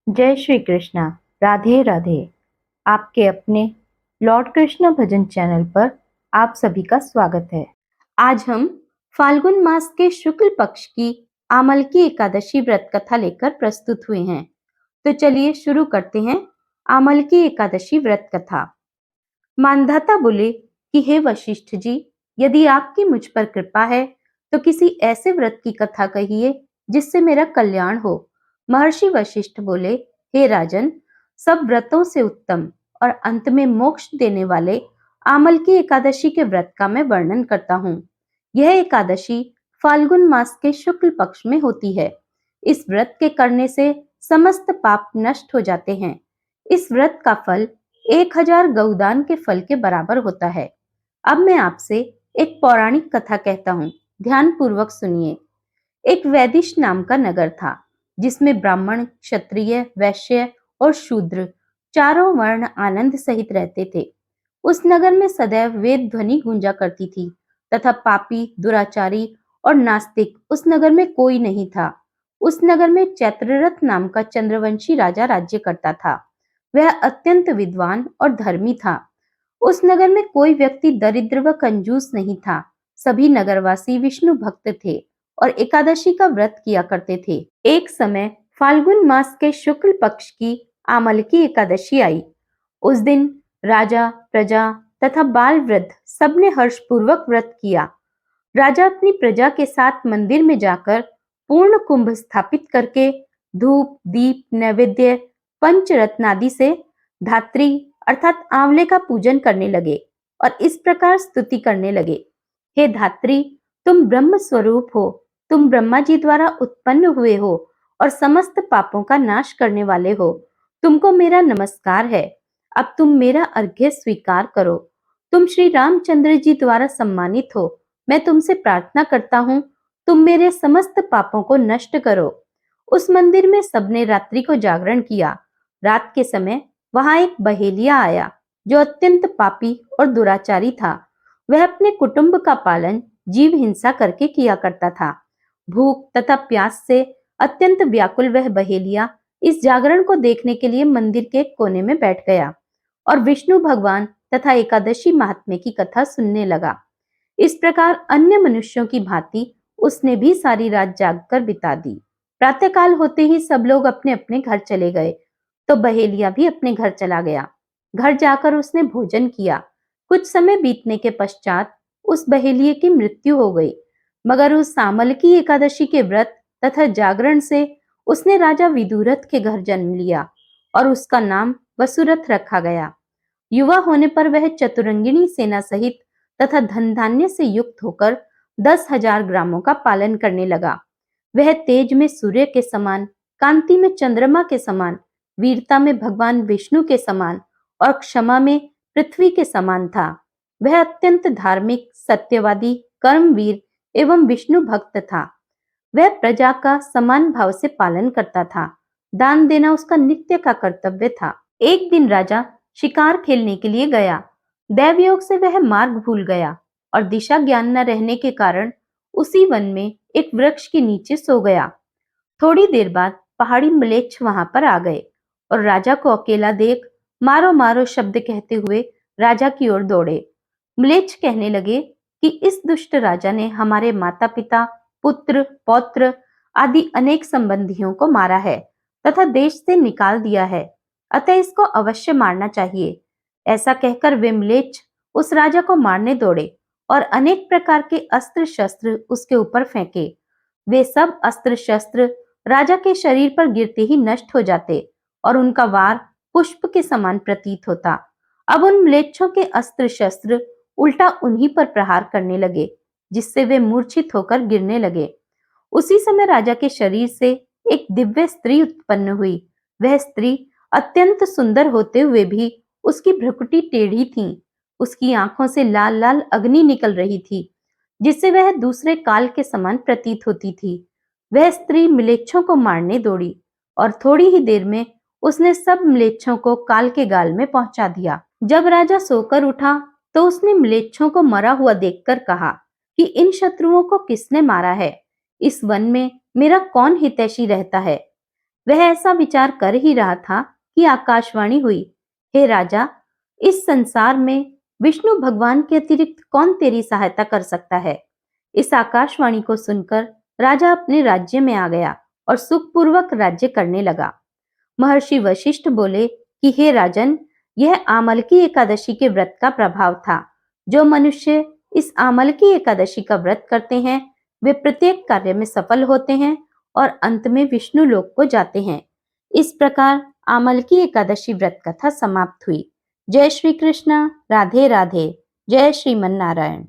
जय श्री कृष्णा। राधे राधे। आपके अपने लॉर्ड कृष्ण भजन चैनल पर आप सभी का स्वागत है। आज हम फाल्गुन मास के शुक्ल पक्ष की आमल की एकादशी व्रत कथा लेकर प्रस्तुत हुए हैं। तो चलिए शुरू करते हैं आमल की एकादशी व्रत कथा। मानधाता बोले कि हे वशिष्ठ जी, यदि आपकी मुझ पर कृपा है तो किसी ऐसे व्रत की कथा कहिए जिससे मेरा कल्याण हो। महर्षि वशिष्ठ बोले, हे राजन, सब व्रतों से उत्तम और अंत में मोक्ष देने वाले आमल की एकादशी के व्रत का मैं वर्णन करता हूँ। यह एकादशी फाल्गुन मास के शुक्ल पक्ष में होती है। इस व्रत के करने से समस्त पाप नष्ट हो जाते हैं। इस व्रत का फल 1000 गौदान के फल के बराबर होता है। अब मैं आपसे एक पौराणिक कथा कहता हूँ, ध्यान पूर्वक सुनिए। एक वैदिश नाम का नगर था, जिसमें ब्राह्मण, क्षत्रिय, वैश्य और शूद्र चारों वर्ण आनंद सहित रहते थे। उस नगर में सदैव वेद ध्वनि गूंजा करती थी तथा पापी, दुराचारी और नास्तिक उस नगर में कोई नहीं था। उस नगर में चैत्ररथ नाम का चंद्रवंशी राजा राज्य करता था। वह अत्यंत विद्वान और धर्मी था। उस नगर में कोई व्यक्ति दरिद्र व कंजूस नहीं था। सभी नगरवासी विष्णु भक्त थे और एकादशी का व्रत किया करते थे। एक समय फाल्गुन मास के शुक्ल पक्ष की आमल की एकादशी आई। उस दिन राजा, प्रजा तथा बाल वृद्ध सबने हर्षपूर्वक व्रत किया। राजा अपनी प्रजा के साथ मंदिर में जाकर पूर्ण कुंभ स्थापित करके धूप, दीप, नैवेद्य, पंचरत्नादि से धात्री अर्थात आंवले का पूजन करने लगे और इस प्रकार स्तुति करने लगे। हे धात्री, तुम ब्रह्म स्वरूप हो, तुम ब्रह्मा जी द्वारा उत्पन्न हुए हो और समस्त पापों का नाश करने वाले हो। तुमको मेरा नमस्कार है। अब तुम मेरा अर्घ्य स्वीकार करो। तुम श्री रामचंद्र जी द्वारा सम्मानित हो। मैं तुमसे प्रार्थना करता हूँ, तुम मेरे समस्त पापों को नष्ट करो। उस मंदिर में सबने रात्रि को जागरण किया। रात के समय वहां एक बहेलिया आया, जो अत्यंत पापी और दुराचारी था। वह अपने कुटुंब का पालन जीव हिंसा करके किया करता था। भूख तथा प्यास से अत्यंत व्याकुल वह बहेलिया इस जागरण को देखने के लिए मंदिर के एक कोने में बैठ गया और विष्णु भगवान तथा एकादशी महात्म्य की कथा सुनने लगा। इस प्रकार अन्य मनुष्यों की भांति उसने भी सारी रात जागकर बिता दी। प्रातःकाल होते ही सब लोग अपने अपने घर चले गए, तो बहेलिया भी अपने घर चला गया। घर जाकर उसने भोजन किया। कुछ समय बीतने के पश्चात उस बहेलिये की मृत्यु हो गई, मगर उस सामल की एकादशी के व्रत तथा जागरण से उसने राजा विदुरथ के घर जन्म लिया और उसका नाम वसुरथ रखा गया। युवा होने पर वह चतुरंगिणी सेना सहित तथा धन धान्य से युक्त होकर 10,000 ग्रामों का पालन करने लगा। वह तेज में सूर्य के समान, कांति में चंद्रमा के समान, वीरता में भगवान विष्णु के समान और क्षमा में पृथ्वी के समान था। वह अत्यंत धार्मिक, सत्यवादी, कर्मवीर एवं विष्णु भक्त था। वह प्रजा का समान भाव से पालन करता था। दान देना उसका नित्य का कर्तव्य था। एक दिन राजा शिकार खेलने के लिए गया। दैवयोग से वह मार्ग भूल गया और दिशा ज्ञान न रहने के कारण उसी वन में एक वृक्ष के नीचे सो गया। थोड़ी देर बाद पहाड़ी म्लेच्छ वहां पर आ गए और राजा को अकेला देख मारो मारो शब्द कहते हुए राजा की ओर दौड़े। म्लेच्छ कहने लगे कि इस दुष्ट राजा ने हमारे माता पिता, पुत्र, पौत्र आदि अनेक संबंधियों को मारा है तथा देश से निकाल दिया है, अतः इसको अवश्य मारना चाहिए। ऐसा कहकर वे म्लेच्छ उस राजा को मारने दौड़े और अनेक प्रकार के अस्त्र शस्त्र उसके ऊपर फेंके। वे सब अस्त्र शस्त्र राजा के शरीर पर गिरते ही नष्ट हो जाते और उनका वार पुष्प के समान प्रतीत होता। अब उन म्लेच्छों के अस्त्र शस्त्र उल्टा उन्हीं पर प्रहार करने लगे, जिससे वे मूर्छित होकर गिरने लगे। उसी समय राजा के शरीर से एक दिव्य स्त्री उत्पन्न हुई। वह स्त्री अत्यंत सुंदर होते हुए भी उसकी भ्रुकुटी टेढ़ी थी। उसकी आंखों से लाल लाल अग्नि निकल रही थी, जिससे वह दूसरे काल के समान प्रतीत होती थी। वह स्त्री म्लेच्छों को मारने दौड़ी और थोड़ी ही देर में उसने सब म्लेच्छों को काल के गाल में पहुंचा दिया। जब राजा सोकर उठा तो उसने म्लेच्छों को मरा हुआ देखकर कहा कि इन शत्रुओं को किसने मारा है? इस वन में मेरा कौन हितैषी रहता है? वह ऐसा विचार कर ही रहा था कि आकाशवाणी हुई, हे राजा, इस संसार में विष्णु भगवान के अतिरिक्त कौन तेरी सहायता कर सकता है। इस आकाशवाणी को सुनकर राजा अपने राज्य में आ गया और सुखपूर्वक राज्य करने लगा। महर्षि वशिष्ठ बोले कि हे राजन, यह आमलकी एकादशी के व्रत का प्रभाव था। जो मनुष्य इस आमलकी एकादशी का व्रत करते हैं, वे प्रत्येक कार्य में सफल होते हैं और अंत में विष्णु लोक को जाते हैं। इस प्रकार आमलकी एकादशी व्रत कथा समाप्त हुई। जय श्री कृष्ण। राधे राधे। जय श्रीमन नारायण।